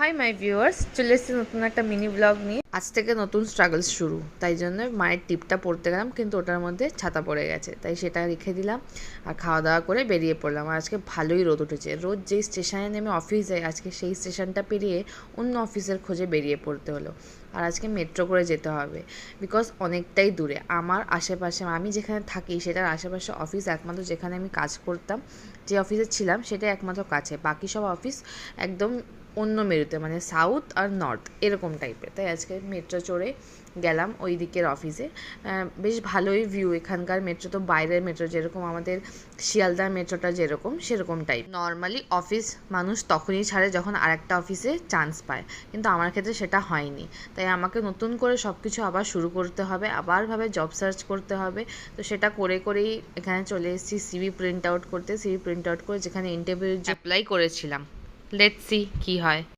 Hi my viewers, চলে এসেছি নতুন একটা মিনি ব্লগ নিয়ে। আজ থেকে নতুন স্ট্রাগলস শুরু, তাই জন্য মায়ের টিপটা পড়তে গেলাম, কিন্তু ওটার মধ্যে ছাতা পড়ে গেছে, তাই সেটা রেখে দিলাম আর খাওয়া দাওয়া করে বেরিয়ে পড়লাম। আর আজকে ভালোই রোদ উঠেছে। রোজ যেই স্টেশনে নেমে অফিস যায়, আজকে সেই স্টেশনটা পেরিয়ে অন্য অফিসের খোঁজে বেরিয়ে পড়তে হলো। আর আজকে মেট্রো করে যেতে হবে, বিকজ অনেকটাই দূরে। আমার আশেপাশে, আমি যেখানে থাকি সেটার আশেপাশে অফিস একমাত্র যেখানে আমি কাজ করতাম, যে অফিসে ছিলাম সেটাই একমাত্র কাছে। বাকি সব অফিস একদম অন্য মেরুতে, মানে সাউথ আর নর্থ এরকম টাইপের। তাই আজকে মেট্রো চড়ে গেলাম ওই দিকের অফিসে। বেশ ভালোই ভিউ এখানকার। মেট্রো তো বাইরের মেট্রো, যেরকম আমাদের শিয়ালদার মেট্রোটা যেরকম, সেরকম টাইপ। নর্মালি অফিস মানুষ তখনই ছাড়ে যখন আরেকটা অফিসে চান্স পায়, কিন্তু আমার ক্ষেত্রে সেটা হয়নি। তাই আমাকে নতুন করে সব কিছু আবার শুরু করতে হবে, আবারভাবে জব সার্চ করতে হবে। তো সেটা করেই এখানে চলে এসেছি সিভি প্রিন্ট আউট করতে। সিভি প্রিন্ট আউট করে যেখানে ইন্টারভিউ অ্যাপ্লাই করেছিলাম, লেটস সি কী হয়।